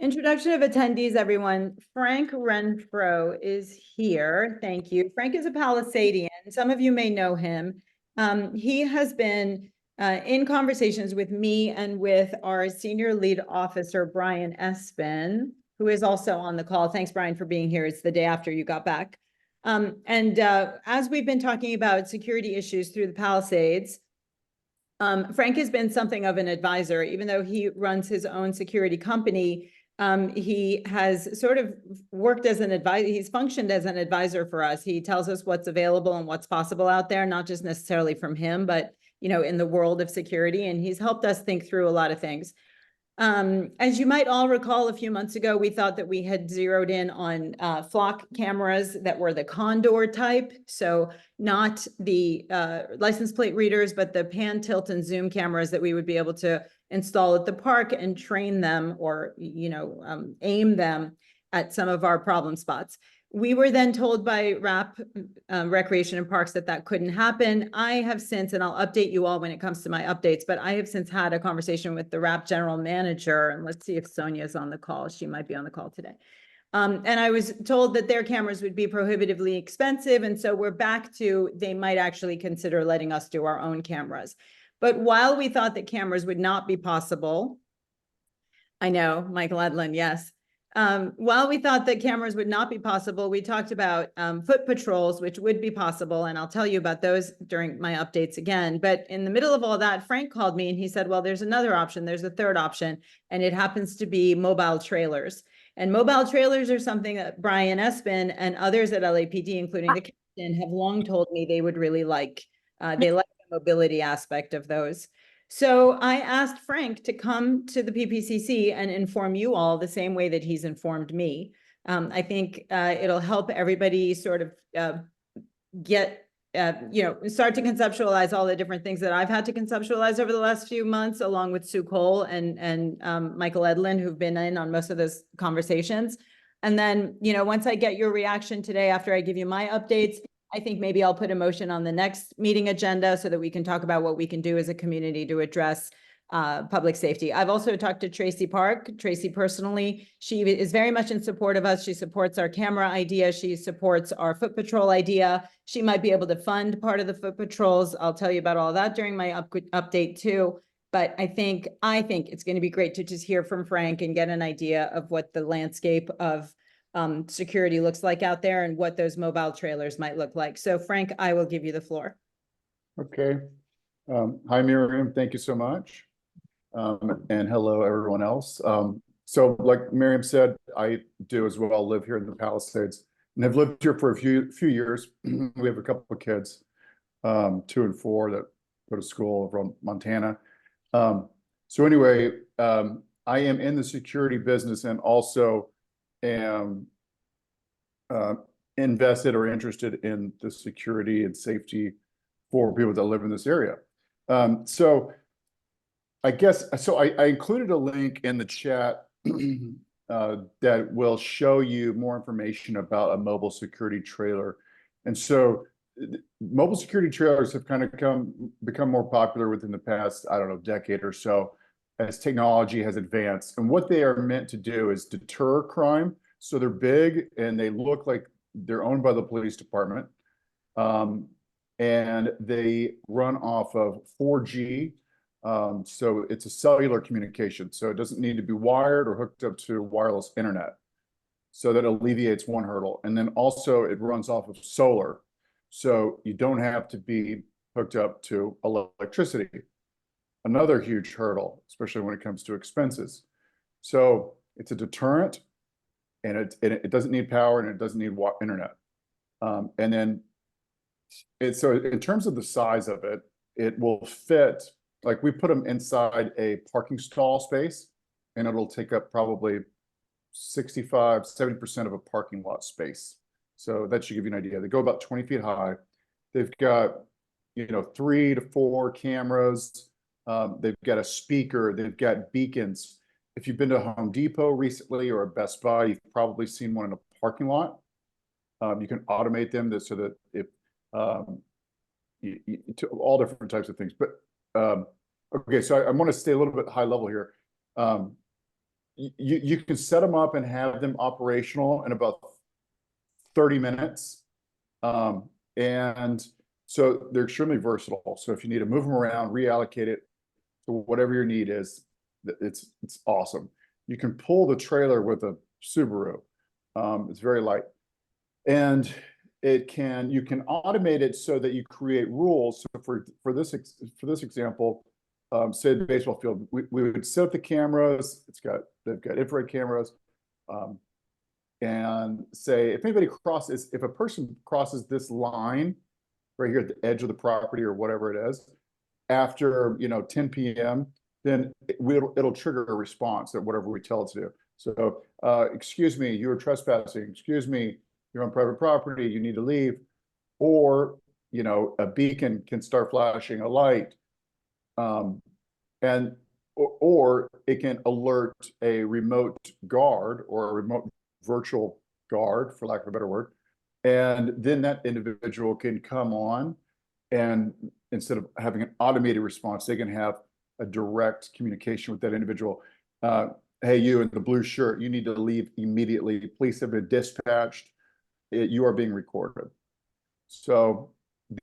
Introduction of attendees, everyone. Frank Renfro is here. Thank you. Frank is a Palisadian. Some of you may know him. He has been in conversations with me and with our senior lead officer, Brian Espin, who is also on the call. Thanks, Brian, for being here. It's the day after you got back. As we've been talking about security issues through the Palisades, Frank has been something of an advisor, even though he runs his own security company. He has sort of worked as an advisor. He's functioned as an advisor for us. He tells us what's available and what's possible out there, not just necessarily from him, but in the world of security. And he's helped us think through a lot of things. As you might all recall, a few months ago, we thought that we had zeroed in on flock cameras that were the Condor type. So not the license plate readers, but the pan, tilt, and zoom cameras that we would be able to install at the park and train them or, aim them at some of our problem spots. We were then told by RAP, Recreation and Parks, that couldn't happen. I have since, and I'll update you all when it comes to my updates, but I have since had a conversation with the RAP general manager, and let's see if Sonia's on the call. She might be on the call today. And I was told that their cameras would be prohibitively expensive, and so we're back to they might actually consider letting us do our own cameras. But while we thought that cameras would not be possible, I know, Michael Edlin, yes. While we thought that cameras would not be possible, we talked about foot patrols, which would be possible, and I'll tell you about those during my updates again. But in the middle of all that, Frank called me and he said, well, there's another option, there's a third option, and it happens to be mobile trailers. And mobile trailers are something that Brian Espin and others at LAPD, including the captain, have long told me they would really like. They like the mobility aspect of those. So I asked Frank to come to the PPCC and inform you all the same way that he's informed me. I think it'll help everybody sort of start to conceptualize all the different things that I've had to conceptualize over the last few months, along with Sue Cole and Michael Edlin, who've been in on most of those conversations. And then, once I get your reaction today, after I give you my updates, I think maybe I'll put a motion on the next meeting agenda so that we can talk about what we can do as a community to address public safety. I've also talked to Tracy Park. Tracy personally, she is very much in support of us. She supports our camera idea. She supports our foot patrol idea. She might be able to fund part of the foot patrols. I'll tell you about all that during my update too. But I think it's going to be great to just hear from Frank and get an idea of what the landscape of security looks like out there and what those mobile trailers might look like. So Frank, I will give you the floor. Okay. Hi, Miriam. Thank you so much. And hello, everyone else. So like Miriam said, I do as well live here in the Palisades and have lived here for a few years. We have a couple of kids, 2 and 4 that go to school from Montana. So anyway, I am in the security business and also am invested or interested in the security and safety for people that live in this area. So I included a link in the chat that will show you more information about a mobile security trailer. And so mobile security trailers have kind of become more popular within the past, I don't know, decade or so as technology has advanced. And what they are meant to do is deter crime. So they're big and they look like they're owned by the police department. And they run off of 4G. So it's a cellular communication. So it doesn't need to be wired or hooked up to wireless internet. So that alleviates one hurdle. And then also it runs off of solar. So you don't have to be hooked up to electricity. Another huge hurdle, especially when it comes to expenses. So it's a deterrent, and it doesn't need power and it doesn't need internet. And then so in terms of the size of it, it will fit, like we put them inside a parking stall space and it'll take up probably 65–70% of a parking lot space. So that should give you an idea. They go about 20 feet high. They've got, 3 to 4 cameras. They've got a speaker. They've got beacons. If you've been to Home Depot recently or a Best Buy, you've probably seen one in a parking lot. You can automate them so that if to all different types of things. But okay, so I want to stay a little bit high level here. you can set them up and have them operational in about 30 minutes. And so they're extremely versatile. So if you need to move them around, reallocate it to whatever your need is, it's awesome. You can pull the trailer with a Subaru. It's very light. And you can automate it so that you create rules. So for this example, say the baseball field, we would set up the cameras. They've got infrared cameras, and say if a person crosses this line right here at the edge of the property or whatever it is, after 10 p.m., then it'll trigger a response at whatever we tell it to do. So, excuse me, you are trespassing. Excuse me, you're on private property. You need to leave. Or, a beacon can start flashing a light. Or it can alert a remote guard or a remote virtual guard, for lack of a better word. And then that individual can come on, and instead of having an automated response, they can have a direct communication with that individual. Hey, you in the blue shirt, you need to leave immediately. Police have been dispatched. You are being recorded. So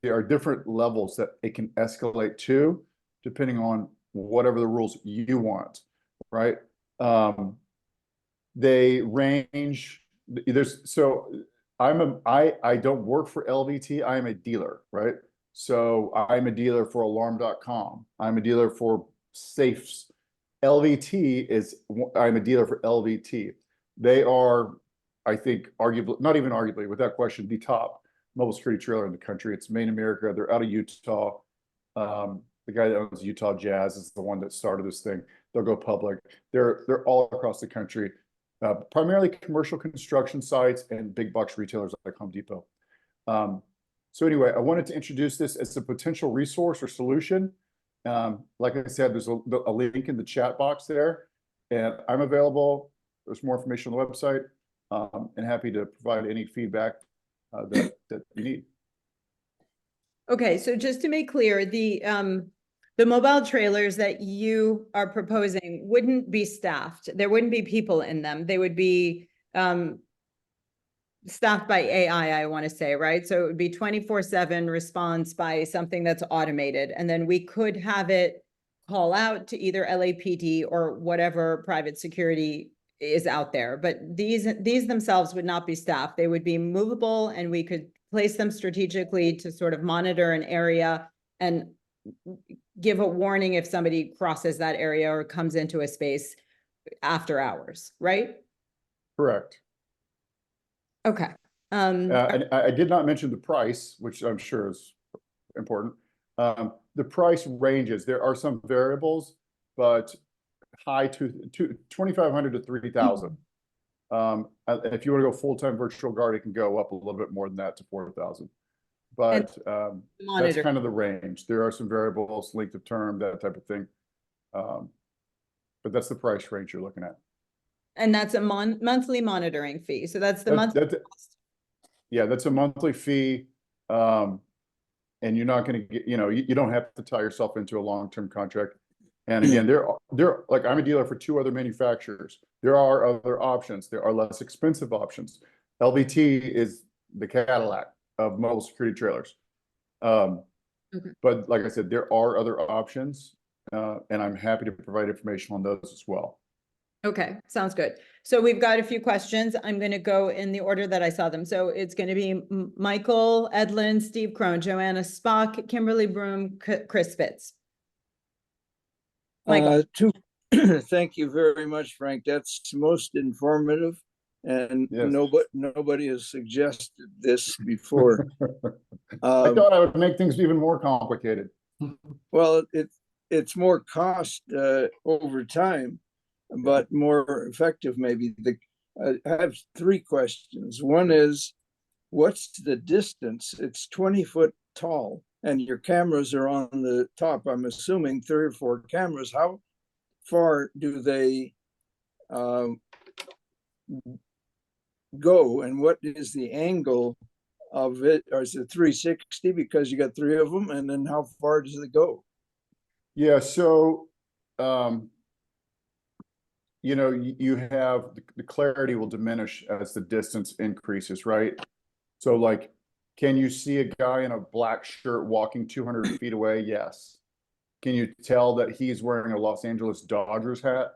there are different levels that it can escalate to, depending on whatever the rules you want, right? They range. I don't work for LVT. I am a dealer, right? So I'm a dealer for alarm.com. I'm a dealer for safes. I'm a dealer for LVT. They are, I think, arguably, not even arguably, without question, the top mobile security trailer in the country. It's made in America. They're out of Utah. The guy that owns Utah Jazz is the one that started this thing. They'll go public. They're all across the country, primarily commercial construction sites and big box retailers like Home Depot. So anyway, I wanted to introduce this as a potential resource or solution. Like I said, there's a link in the chat box there, and I'm available. There's more information on the website, and happy to provide any feedback that you need. Okay, so just to make clear, the mobile trailers that you are proposing wouldn't be staffed. There wouldn't be people in them. They would be staffed by AI, I want to say, right? So it would be 24/7 response by something that's automated. And then we could have it call out to either LAPD or whatever private security is out there. But these themselves would not be staffed. They would be movable, and we could place them strategically to sort of monitor an area and give a warning if somebody crosses that area or comes into a space after hours, right? Correct. Okay. And I did not mention the price, which I'm sure is important. The price ranges. There are some variables, but high to 2,500 to 3,000. If you want to go full-time virtual guard, it can go up a little bit more than that to 4,000. But that's kind of the range. There are some variables, length of term, that type of thing. But that's the price range you're looking at. And that's a monthly monitoring fee. So that's the monthly cost. Yeah, that's a monthly fee. And you're not going to get, you don't have to tie yourself into a long-term contract. And again, they're like, I'm a dealer for 2 other manufacturers. There are other options. There are less expensive options. LVT is the Cadillac of mobile security trailers. Okay. But like I said, there are other options, and I'm happy to provide information on those as well. Okay, sounds good. So we've got a few questions. I'm going to go in the order that I saw them. So it's going to be Michael Edlin, Steve Crone, Joanna Spock, Kimberly Broom, Chris Fitz. Michael. Thank you very much, Frank. That's most informative, and Yes. nobody has suggested this before. I thought I would make things even more complicated. Well, it's more cost over time, but more effective maybe. I have 3 questions. One is, what's the distance? It's 20 foot tall, and your cameras are on the top. I'm assuming 3 or 4 cameras. How far do they go, and what is the angle of it? Or is it 360 because you got 3 of them? And then how far does it go? Yeah, so you know, you have the clarity will diminish as the distance increases, right? So like, can you see a guy in a black shirt walking 200 feet away? Yes. Can you tell that he's wearing a Los Angeles Dodgers hat?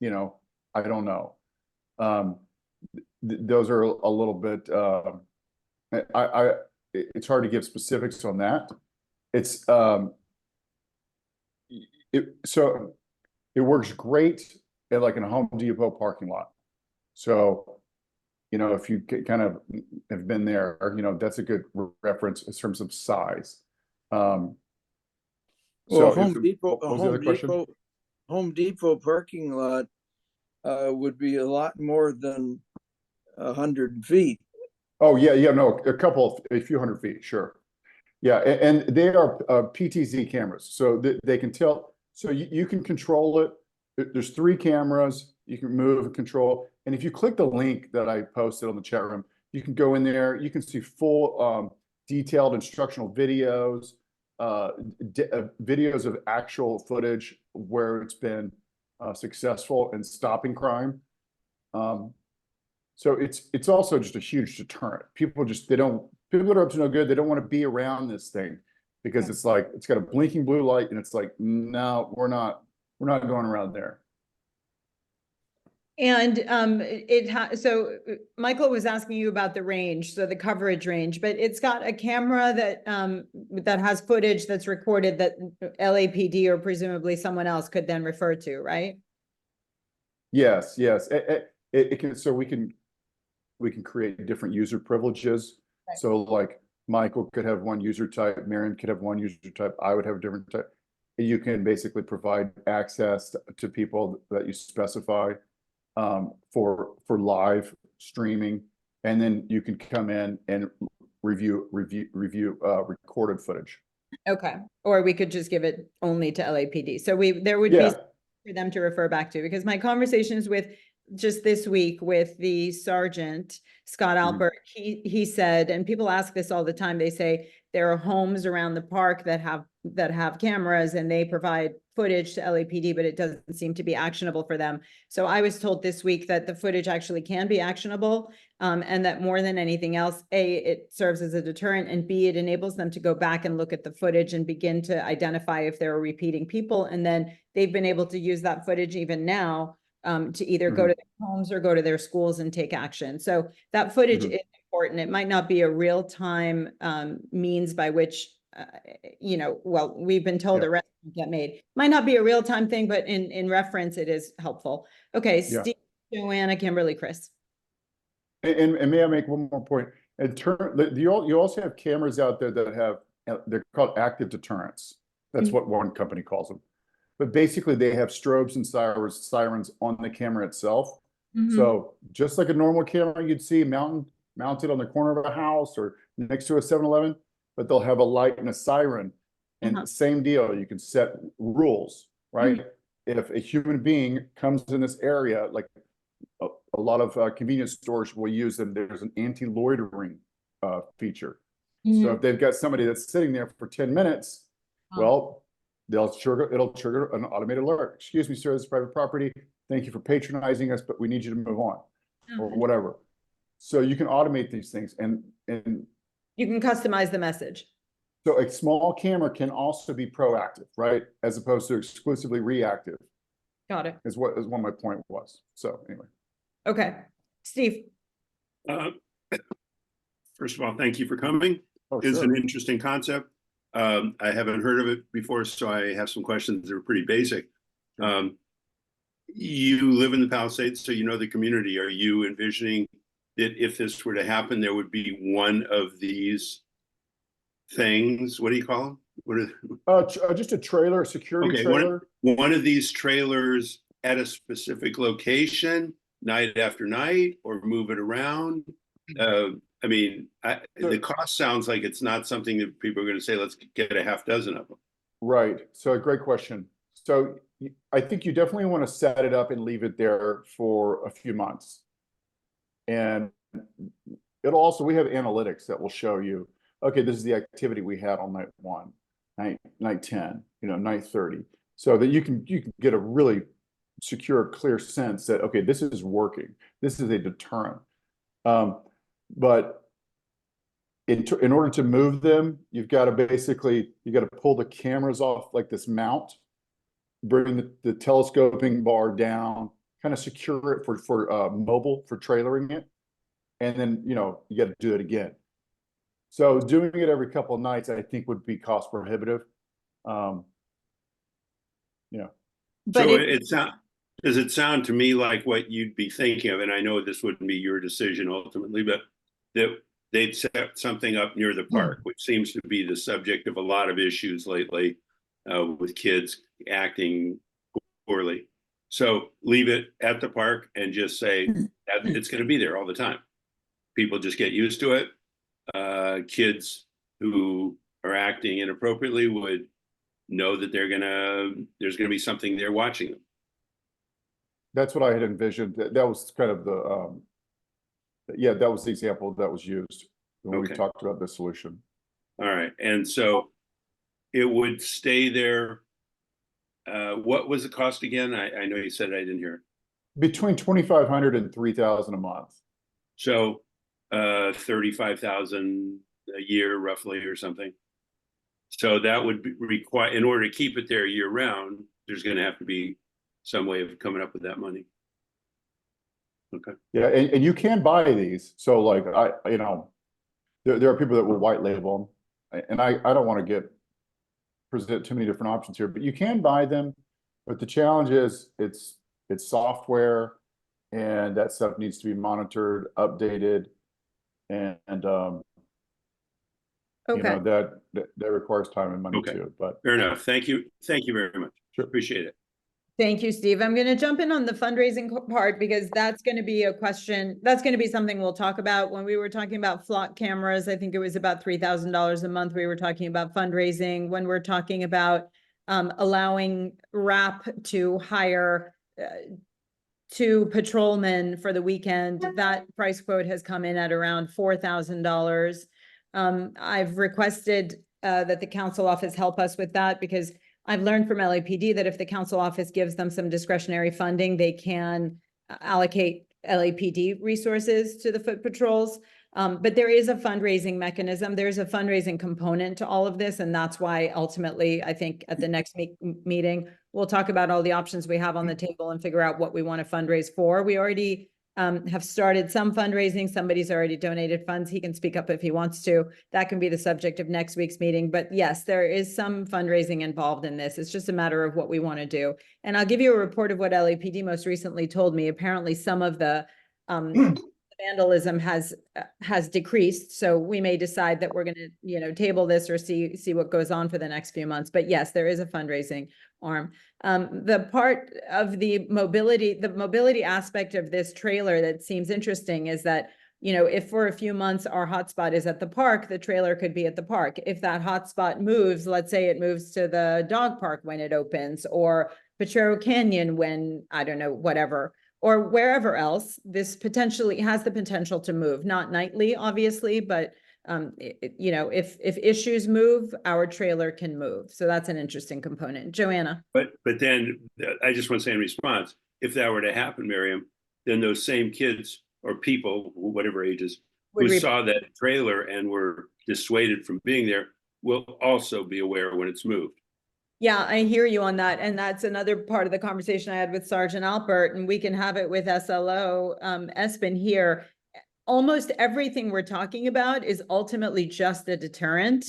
You know, I don't know. Those are a little bit, it's hard to give specifics on that. It's, so it works great at like in a Home Depot parking lot. So, you know, if you kind of have been there, you know, that's a good reference in terms of size. Well, So Home Depot, what was the other question? Home Depot parking lot would be a lot more than 100 feet. Oh, yeah, no, a few hundred feet, sure. Yeah, and they are PTZ cameras, so they can tell, so you can control it. There's 3 cameras, you can move and control. And if you click the link that I posted on the chat room, you can go in there, you can see full detailed instructional videos, videos of actual footage where it's been successful in stopping crime. So it's also just a huge deterrent. People that are up to no good, they don't want to be around this thing because it's like, it's got a blinking blue light and it's like, no, we're not going around there. And so Michael was asking you about the range, so the coverage range, but it's got a camera that that has footage that's recorded that LAPD or presumably someone else could then refer to, right? Yes. It can, so we can create different user privileges. Right. So like Michael could have one user type, Marion could have one user type, I would have a different type. You can basically provide access to people that you specify for live streaming, and then you can come in and review recorded footage. Okay, or we could just give it only to LAPD. So there would be for them to refer back to, because my conversations with just this week with the sergeant, Scott Albert, he said, and people ask this all the time, they say there are homes around the park that have cameras and they provide footage to LAPD, but it doesn't seem to be actionable for them. So I was told this week that the footage actually can be actionable, and that more than anything else, A, it serves as a deterrent, and B, it enables them to go back and look at the footage and begin to identify if there are repeating people. And then they've been able to use that footage even now to either go to their homes or go to their schools and take action. So that footage is important. It might not be a real-time means by which, you know, well, we've been told arrests get made. Might not be a real-time thing, but in reference, it is helpful. Okay, Steve, Joanna, Kimberly, Chris. And may I make one more point? You also have cameras out there that have, they're called active deterrents. That's what one company calls them. But basically they have strobes and sirens on the camera itself. So just like a normal camera you'd see mounted on the corner of a house or next to a 7-Eleven, but they'll have a light and a siren. And same deal, you can set rules, right? If a human being comes in this area, like a lot of convenience stores will use them, there's an anti-loitering feature. So if they've got somebody that's sitting there for 10 minutes, well, it'll trigger an automated alert. Excuse me, sir, this is private property. Thank you for patronizing us, but we need you to move on, or whatever. So you can automate these things, and you can customize the message. So a small camera can also be proactive, right? As opposed to exclusively reactive. Got it. Is what my point was. So anyway. Okay, Steve. First of all, thank you for coming. It's an interesting concept. I haven't heard of it before, so I have some questions that are pretty basic. You live in the Palisades, so you know the community. Are you envisioning that if this were to happen, there would be one of these things? What do you call them? What are just a trailer, a security trailer. One of these trailers at a specific location, night after night, or move it around. I mean, the cost sounds like it's not something that people are going to say, let's get a half dozen of them. Right. So a great question. So I think you definitely want to set it up and leave it there for a few months. And it'll also, we have analytics that will show you, okay, this is the activity we had on night 1, night 10, you know, night 30. So that you can get a really secure a clear sense that, okay, this is working. This is a deterrent. But in order to move them, you've got to pull the cameras off like this mount, bring the telescoping bar down, kind of secure it for mobile, for trailering it. And then, you got to do it again. So doing it every couple of nights, I think would be cost prohibitive. But So does it sound to me like what you'd be thinking of, and I know this wouldn't be your decision ultimately, but that they'd set something up near the park, which seems to be the subject of a lot of issues lately with kids acting poorly. So leave it at the park and just say that it's going to be there all the time. People just get used to it. Kids who are acting inappropriately would know that there's gonna be something there watching them. That's what I had envisioned. That was kind of the that was the example that was used when we talked about the solution. All right, and so it would stay there. What was the cost again? I know you said I didn't hear. Between 2,500 and 3,000 a month. So 35,000 a year roughly or something. So that would require, in order to keep it there year round, there's going to have to be some way of coming up with that money. Okay. Yeah, and you can buy these. So like there are people that will white label them, and I don't want to present too many different options here, but you can buy them. But the challenge is it's software, and that stuff needs to be monitored, updated, and that requires time and money too. But fair enough. Thank you very much. Sure. Appreciate it. thank you, Steve. I'm going to jump in on the fundraising part because that's going to be a question. That's going to be something we'll talk about. When we were talking about flock cameras, I think it was about $3,000 a month. We were talking about fundraising. When we're talking about allowing RAP to hire 2 patrolmen for the weekend, that price quote has come in at around $4,000. I've requested that the council office help us with that because I've learned from LAPD that if the council office gives them some discretionary funding, they can allocate LAPD resources to the foot patrols. But there is a fundraising mechanism. There's a fundraising component to all of this. And that's why ultimately, I think at the next meeting, we'll talk about all the options we have on the table and figure out what we want to fundraise for. We already have started some fundraising. Somebody's already donated funds. He can speak up if he wants to. That can be the subject of next week's meeting. But yes, there is some fundraising involved in this. It's just a matter of what we want to do. And I'll give you a report of what LAPD most recently told me. Apparently some of the vandalism has decreased. So we may decide that we're going to, table this or see what goes on for the next few months. But yes, there is a fundraising arm. The part of the mobility aspect of this trailer that seems interesting is that, if for a few months our hotspot is at the park, the trailer could be at the park. If that hotspot moves, let's say it moves to the dog park when it opens, or Potrero Canyon when, I don't know, whatever, or wherever else, this potentially has the potential to move, not nightly, obviously, but if issues move, our trailer can move. So that's an interesting component. Joanna. But then I just want to say in response, if that were to happen, Miriam, then those same kids or people, whatever ages, who saw that trailer and were dissuaded from being there will also be aware when it's moved. Yeah, I hear you on that. And that's another part of the conversation I had with Sergeant Alpert, and we can have it with SLO Espen here. Almost everything we're talking about is ultimately just a deterrent.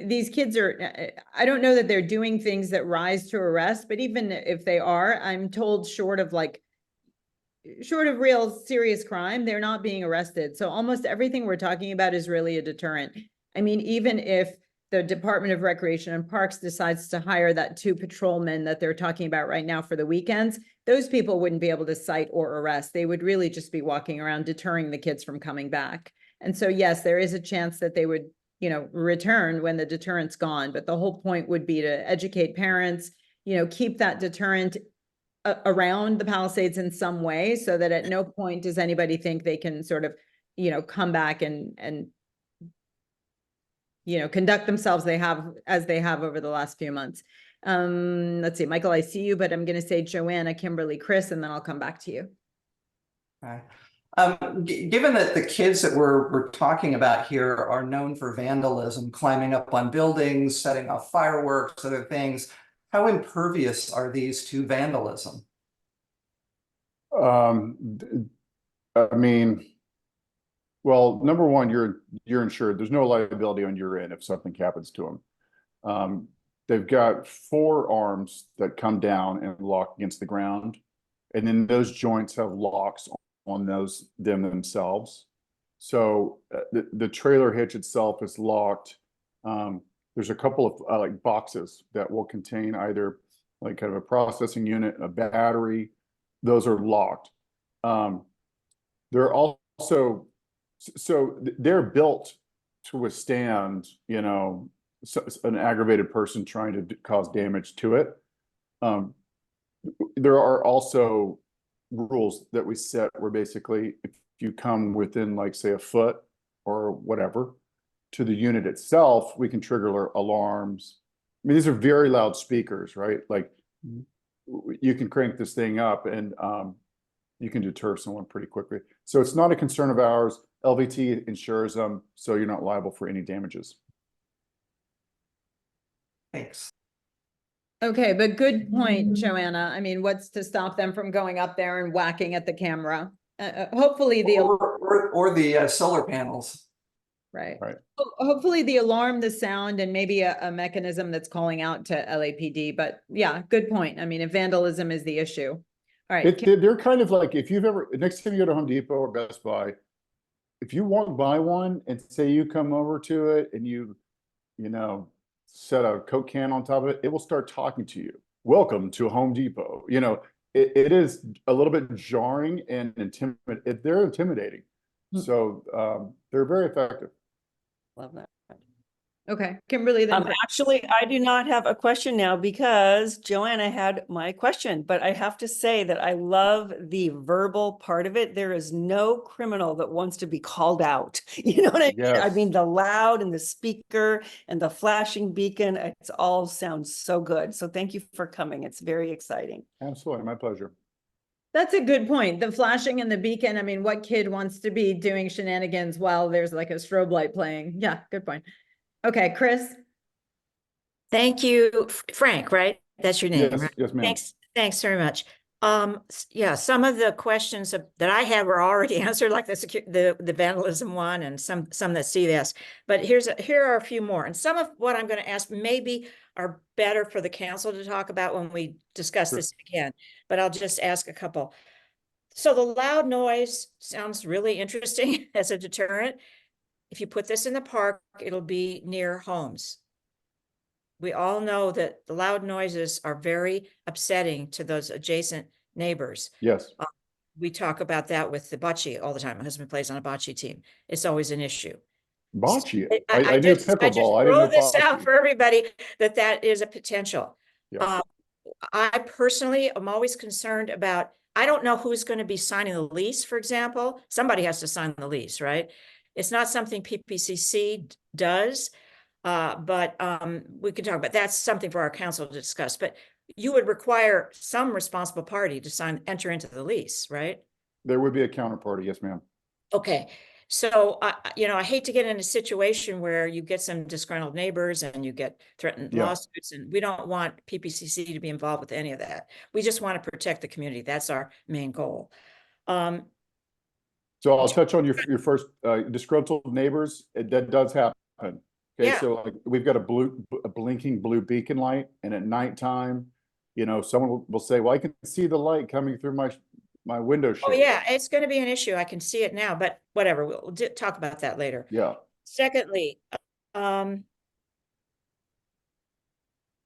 These kids I don't know that they're doing things that rise to arrest, but even if they are, I'm told short of real serious crime, they're not being arrested. So almost everything we're talking about is really a deterrent. I mean, even if the Department of Recreation and Parks decides to hire that 2 patrolmen that they're talking about right now for the weekends, those people wouldn't be able to cite or arrest. They would really just be walking around deterring the kids from coming back. And so, yes, there is a chance that they would, return when the deterrent's gone. But the whole point would be to educate parents, keep that deterrent around the Palisades in some way so that at no point does anybody think they can sort of, come back and conduct themselves as they have over the last few months. Let's see, Michael, I see you, but I'm gonna say Joanna, Kimberly, Chris, and then I'll come back to you. Okay. Given that the kids that we're talking about here are known for vandalism, climbing up on buildings, setting off fireworks, other things, how impervious are these to vandalism? I mean, well, number one, you're insured. There's no liability on your end if something happens to them. They've got 4 arms that come down and lock against the ground, and then those joints have locks on them themselves. So the trailer hitch itself is locked. There's a couple of like boxes that will contain either like kind of a processing unit, a battery. Those are locked. They're also they're built to withstand, you know, an aggravated person trying to cause damage to it. There are also rules that we set where basically if you come within like say a foot or whatever to the unit itself, we can trigger alarms. I mean, these are very loud speakers, right? Like you can crank this thing up and you can deter someone pretty quickly. So it's not a concern of ours. LVT insures them, so you're not liable for any damages. Thanks. Okay, but good point, Joanna. I mean, what's to stop them from going up there and whacking at the camera? Hopefully the Or the solar panels. right. Right. Hopefully the alarm, the sound, and maybe a mechanism that's calling out to LAPD. But yeah, good point. I mean, if vandalism is the issue. All right. They're kind of like, if you've ever, next time you go to Home Depot or Best Buy, if you walk by one and say you come over to it and you know, set a Coke can on top of it, it will start talking to you. Welcome to Home Depot. You know, it is a little bit jarring and intimidating. They're intimidating. So they're very effective. Love that. Okay, Kimberly, then. Actually, I do not have a question now because Joanna had my question, but I have to say that I love the verbal part of it. There is no criminal that wants to be called out. You know what I mean? I Yes. mean, the loud and the speaker and the flashing beacon, it's all sounds so good. So thank you for coming. It's very exciting. Absolutely, my pleasure. That's a good point. The flashing and the beacon. I mean, what kid wants to be doing shenanigans while there's like a strobe light playing? Yeah, good point. Okay, Chris. Thank you, Frank, right? That's your name, Yes, right? yes, ma'am. Thanks very much. Yeah, some of the questions that I had were already answered, like the vandalism one and some that Steve asked. But here are a few more. And some of what I'm going to ask maybe are better for the council to talk about when we discuss Sure. this again. But I'll just ask a couple. So the loud noise sounds really interesting as a deterrent. If you put this in the park, it'll be near homes. We all know that the loud noises are very upsetting to those adjacent neighbors. Yes. We talk about that with the bocce all the time. My husband plays on a bocce team. It's always an issue. Bocce. I I knew just pickleball. I didn't throw know this out bocce. for everybody that is a potential. Yeah. I personally am always concerned about, I don't know who's going to be signing the lease, for example. Somebody has to sign the lease, right? It's not something PPCC does, but we can talk about, that's something for our council to discuss. But you would require some responsible party to enter into the lease, right? There would be a counterparty. Yes, ma'am. Okay. So, I hate to get in a situation where you get some disgruntled neighbors and you get threatened Yeah. lawsuits, and we don't want PPCC to be involved with any of that. We just want to protect the community. That's our main goal. So I'll touch on your first disgruntled neighbors. That does happen. Okay, Yeah. so like we've got a blinking blue beacon light, and at nighttime, you know, someone will say, "Well, I can see the light coming through my window shade." Oh yeah, it's going to be an issue. I can see it now, but whatever. We'll talk about that later. Yeah. Secondly,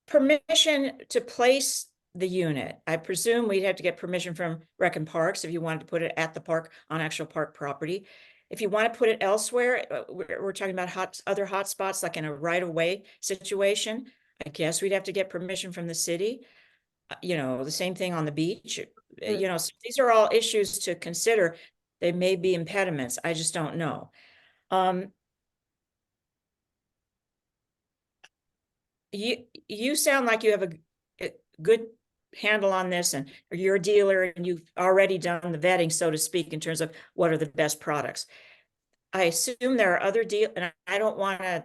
permission to place the unit. I presume we'd have to get permission from Rec and Parks if you wanted to put it at the park on actual park property. If you want to put it elsewhere, we're talking about other hot spots, like in a right-of-way situation. I guess we'd have to get permission from the city. The same thing on the beach. So these are all issues to consider. They may be impediments. I just don't know. You sound like you have good handle on this and you're a dealer and you've already done the vetting, so to speak, in terms of what are the best products. I assume there are other deal, and I don't want to,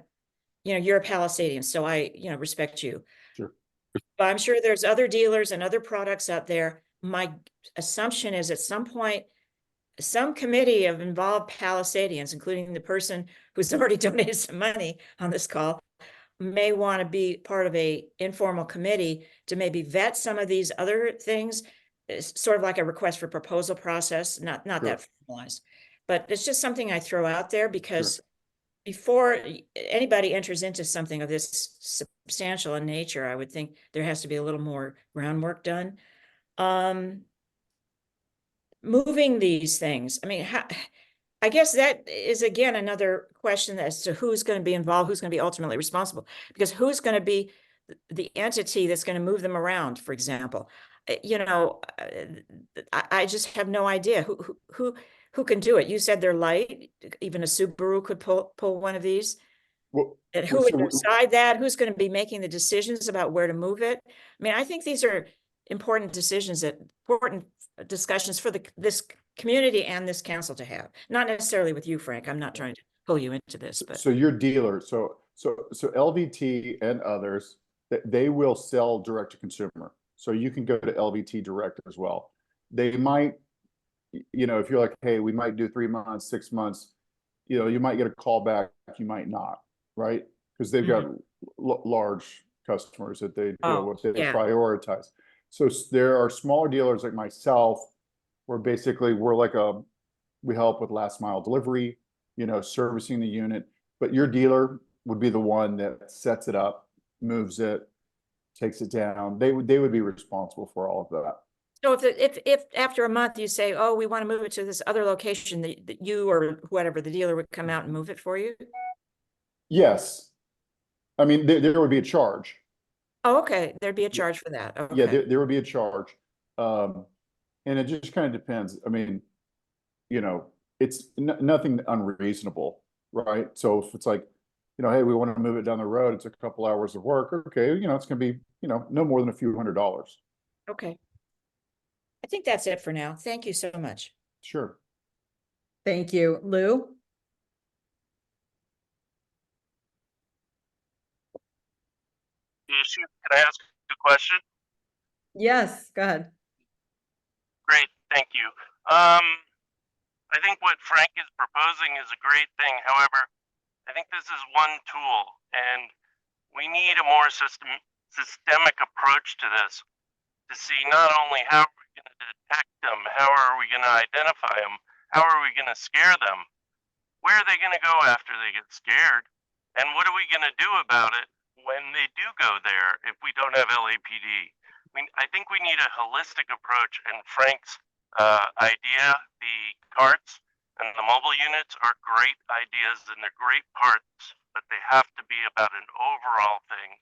you're a Palisadian, so I, respect you. Sure. But I'm sure there's other dealers and other products out there. My assumption is at some point, some committee of involved Palisadians, including the person who's already donated some money on this call, may want to be part of a informal committee to maybe vet some of these other things. It's sort of like a request for proposal process, not Sure. that formalized, but it's just something I throw out there because Sure. before anybody enters into something of this substantial in nature, I would think there has to be a little more groundwork done. Moving these things, I mean, I guess that is again another question as to who's going to be involved, who's going to be ultimately responsible, because who's going to be the entity that's going to move them around, for example. I just have no idea who can do it. You said they're light, even a Subaru could pull one of these. Well, And who would decide that? Who's going to be making the decisions about where to move it? I mean, I think these are important decisions, important discussions for this community and this council to have. Not necessarily with you, Frank. I'm not trying to pull you into this, but so your dealer, so LVT and others, they will sell direct to consumer. So you can go to LVT direct as well. They might, if you're like, hey, we might do 3 months, 6 months, you might get a call back, you might not, right? Because they've got large customers that they deal with, they prioritize. So there are smaller dealers like myself, where basically we help with last mile delivery, servicing the unit, but your dealer would be the one that sets it up, moves it, takes it down. They would be responsible for all of that. so if after a month you say, oh, we want to move it to this other location, that you or whatever, the dealer would come out and move it for you? Yes. I mean, there would be a charge. Oh, okay. There'd be a charge for that. Okay. Yeah, there would be a charge. And it just kind of depends. I mean, it's nothing unreasonable, right? So if it's like, hey, we want to move it down the road, it's a couple hours of work. Okay, it's going to be, no more than a few $100s. Okay. I think that's it for now. Thank you so much. Sure. Thank you. Lou? Can I ask a question? Yes, go ahead. Great, thank you. I think what Frank is proposing is a great thing. However, I think this is one tool, and we need a more systemic approach to this to see not only how we're going to detect them, how are we going to identify them, how are we going to scare them, where are they going to go after they get scared, and what are we going to do about it when they do go there if we don't have LAPD? I think we need a holistic approach, and Frank's idea, the carts and the mobile units are great ideas and they're great parts, but they have to be about an overall thing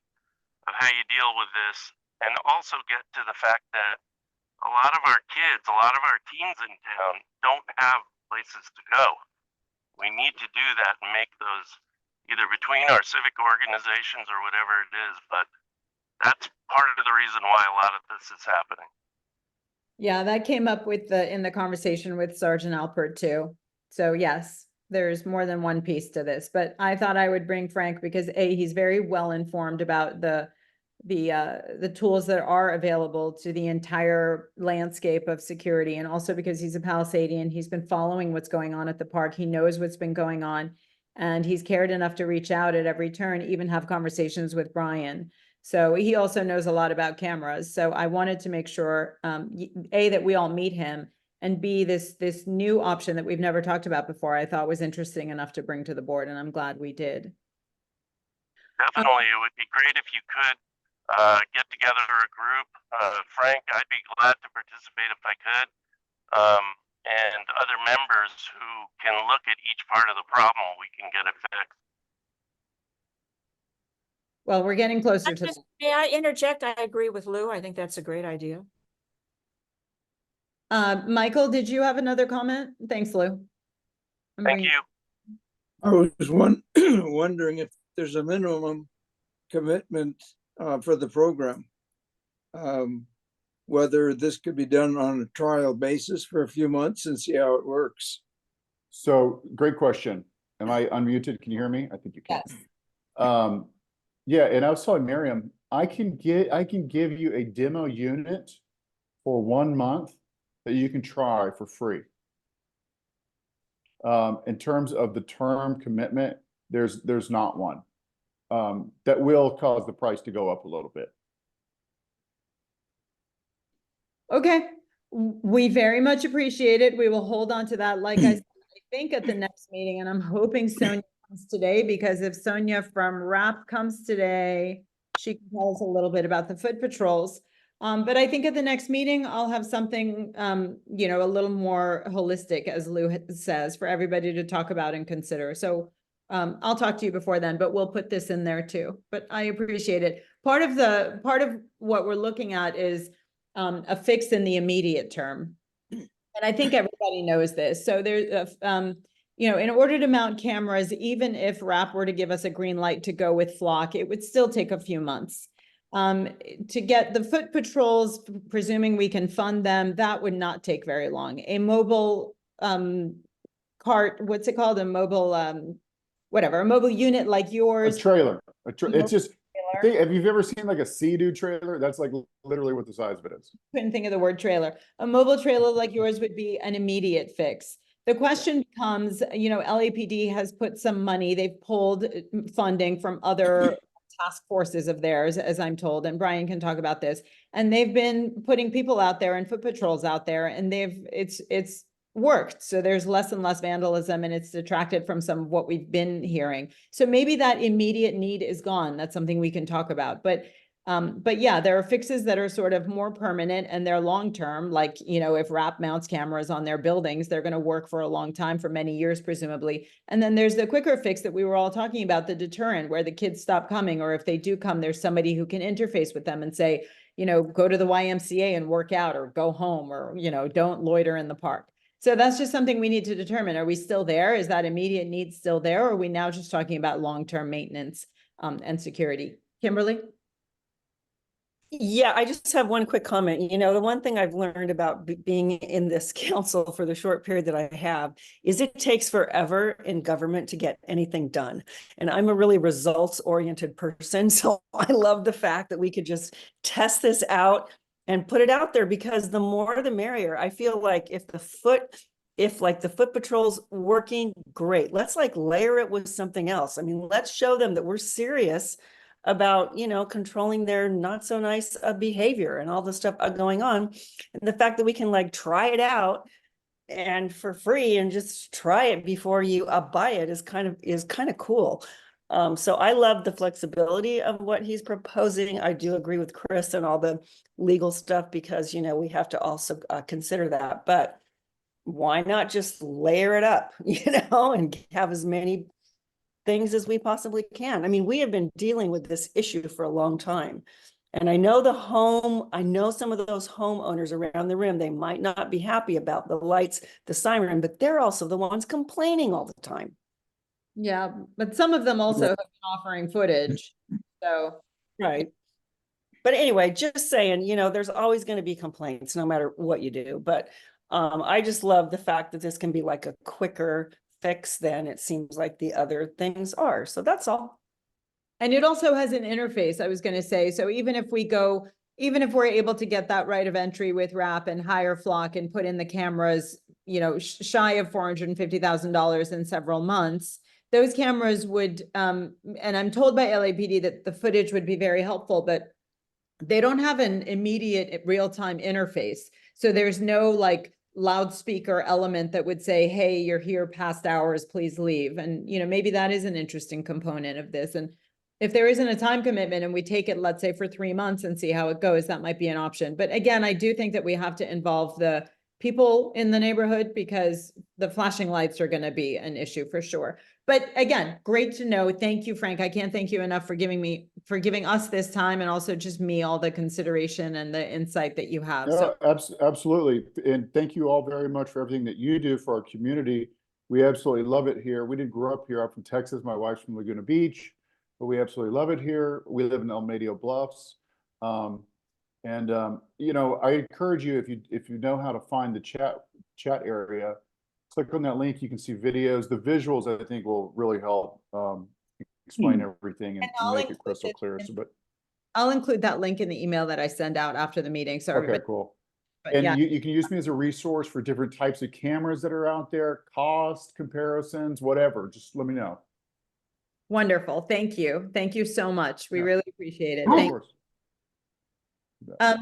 of how you deal with this, and also get to the fact that a lot of our kids, a lot of our teens in town don't have places to go. We need to do that and make those either between our civic organizations or whatever it is, but that's part of the reason why a lot of this is happening. Yeah, that came up in the conversation with Sergeant Alpert too. So yes, there's more than one piece to this, but I thought I would bring Frank because he's very well informed about the tools that are available to the entire landscape of security. And also because he's a Palisadian, he's been following what's going on at the park. He knows what's been going on, and he's cared enough to reach out at every turn, even have conversations with Brian. So he also knows a lot about cameras. So I wanted to make sure, A, that we all meet him, and B, this new option that we've never talked about before, I thought was interesting enough to bring to the board, and I'm glad we did. Definitely, it would be great if you could get together a group. Frank, I'd be glad to participate if I could, and other members who can look at each part of the problem, we can get it fixed. Well, we're getting closer to. May I interject? I agree with Lou. I think that's a great idea. Michael, did you have another comment? Thanks, Lou. Thank you. I was wondering if there's a minimum commitment for the program. whether this could be done on a trial basis for a few months and see how it works. So great question. Am I unmuted? Can you hear me? I think you can. Yes. Yeah, and I was telling Miriam, I can give you a demo unit for 1 month that you can try for free. In terms of the term commitment, there's not one. That will cause the price to go up a little bit. Okay, we very much appreciate it. We will hold on to that. Like I said, I think at the next meeting, and I'm hoping Sonia comes today, because if Sonia from RAP comes today, she can tell us a little bit about the foot patrols. But I think at the next meeting, I'll have something, you know, a little more holistic, as Lou says, for everybody to talk about and consider. So I'll talk to you before then, but we'll put this in there too. But I appreciate it. Part of what we're looking at is a fix in the immediate term. And I think everybody knows this. So there's, you know, in order to mount cameras, even if RAP were to give us a green light to go with Flock, it would still take a few months. To get the foot patrols, presuming we can fund them, that would not take very long. A mobile cart, what's it called? A mobile, whatever, a mobile unit like yours. A trailer. It's just, have you ever seen like a Sea-Doo trailer? That's like literally what the size of it is. Couldn't think of the word trailer. A mobile trailer like yours would be an immediate fix. The question becomes, you know, LAPD has put some money, they've pulled funding from other task forces of theirs, as I'm told, and Brian can talk about this. And they've been putting people out there and foot patrols out there, and it's worked. So there's less and less vandalism, and it's detracted from some of what we've been hearing. So maybe that immediate need is gone. That's something we can talk about. But yeah, there are fixes that are sort of more permanent and they're long-term, like, you know, if RAP mounts cameras on their buildings, they're going to work for a long time, for many years, presumably. And then there's the quicker fix that we were all talking about, the deterrent, where the kids stop coming, or if they do come, there's somebody who can interface with them and say, you know, go to the YMCA and work out, or go home, or, you know, don't loiter in the park. So that's just something we need to determine. Are we still there? Is that immediate need still there? Or are we now just talking about long-term maintenance and security? Kimberly? Yeah, I just have one quick comment. You know, the one thing I've learned about being in this council for the short period that I have is it takes forever in government to get anything done. And I'm a really results-oriented person. So I love the fact that we could just test this out and put it out there, because the more the merrier. I feel like if the foot patrol's working, great. Let's like layer it with something else. I mean, let's show them that we're serious about, you know, controlling their not so nice behavior and all the stuff going on. And the fact that we can like try it out and for free and just try it before you buy it is kind of cool. So I love the flexibility of what he's proposing. I do agree with Chris and all the legal stuff, because, you know, we have to also consider that, but why not just layer it up, you know, and have as many things as we possibly can. I mean, we have been dealing with this issue for a long time. And I know some of those homeowners around the rim, they might not be happy about the lights, the siren, but they're also the ones complaining all the time. Yeah, but some of them also have been offering footage, so. Right. But anyway, just saying, you know, there's always going to be complaints no matter what you do. But I just love the fact that this can be like a quicker fix than it seems like the other things are. So that's all. And it also has an interface, I was going to say. So even if we're able to get that right of entry with RAP and hire Flock and put in the cameras, you know, shy of $450,000 in several months, those cameras would, and I'm told by LAPD that the footage would be very helpful, but they don't have an immediate real-time interface. So there's no like loudspeaker element that would say, hey, you're here past hours, please leave. And, you know, maybe that is an interesting component of this. And if there isn't a time commitment and we take it, let's say for 3 months and see how it goes, that might be an option. But again, I do think that we have to involve the people in the neighborhood, because the flashing lights are going to be an issue for sure. But again, great to know. Thank you, Frank. I can't thank you enough for giving us this time, and also just me all the consideration and the insight that you have. No, absolutely. And thank you all very much for everything that you do for our community. We absolutely love it here. We didn't grow up here. I'm from Texas. My wife's from Laguna Beach, but we absolutely love it here. We live in El Medio Bluffs. And, you know, I encourage you, if you know how to find the chat area, click on that link. You can see videos. The visuals, I think, will really help explain everything and I'll make it include crystal it clear. in- So, but I'll include that link in the email that I send out after the meeting, so okay, everybody, cool. but And yeah, you can use me as a resource for different types of cameras that are out there, cost comparisons, whatever. Just let me know. wonderful. Thank you. Thank you so much. We Yeah. really appreciate it. Yeah, of Thank course.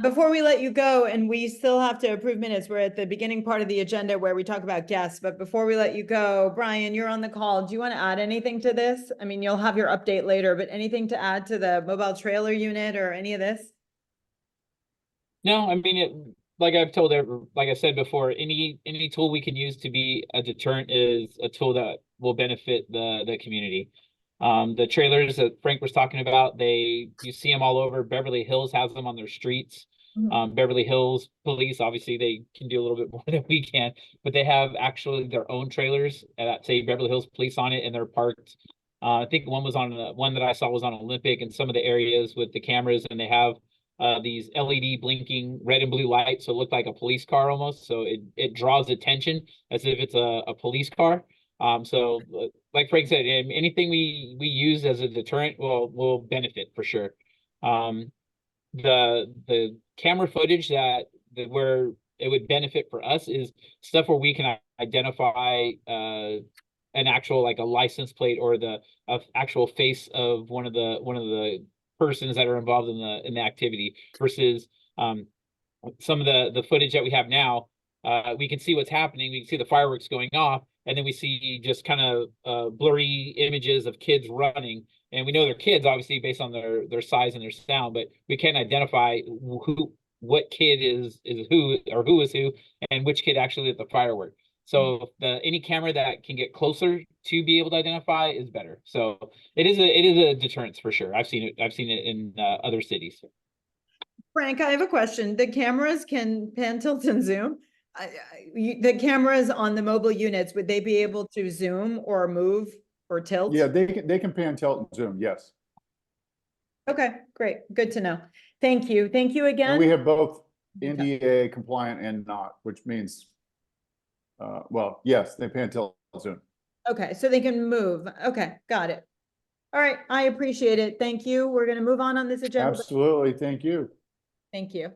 Before we let you go, and we still have to approve minutes, we're at the beginning part of the agenda where we talk about guests, but before we let you go, Brian, you're on the call. Do you want to add anything to this? I mean, you'll have your update later, but anything to add to the mobile trailer unit or any of this? No, I mean, like I've told like I said before, any tool we can use to be a deterrent is a tool that will benefit the community. The trailers that Frank was talking about, you see them all over. Beverly Hills has them on their streets. Beverly Hills police, obviously they can do a little bit more than we can, but they have actually their own trailers that say Beverly Hills police on it, and they're parked. I think one that I saw was on Olympic and some of the areas with the cameras, and they have these LED blinking red and blue lights, so it looked like a police car almost. So it draws attention as if it's a police car. So like Frank said, anything we use as a deterrent will benefit for sure. The camera footage where it would benefit for us is stuff where we can identify an actual, like a license plate or the actual face of one of the persons that are involved in the activity versus some of the footage that we have now. We can see what's happening. We can see the fireworks going off, and then we see just kind of blurry images of kids running. And we know they're kids, obviously, based on their size and their sound, but we can't identify what kid is who, or who is who, and which kid actually lit the firework. So any camera that can get closer to be able to identify is better. So it is a deterrence for sure. I've seen it in other cities. Frank, I have a question. The cameras can pan, tilt, and zoom. The cameras on the mobile units, would they be able to zoom or move or tilt? Yeah, they can pan, tilt, and zoom. Yes. Okay, great. Good to know. Thank you. Thank you again. And we have both NDAA compliant and not, which means, well, yes, they pan, tilt, zoom. Okay, so they can move. Okay, got it. All right, I appreciate it. Thank you. We're going to move on this agenda. Absolutely. Thank you. Thank you.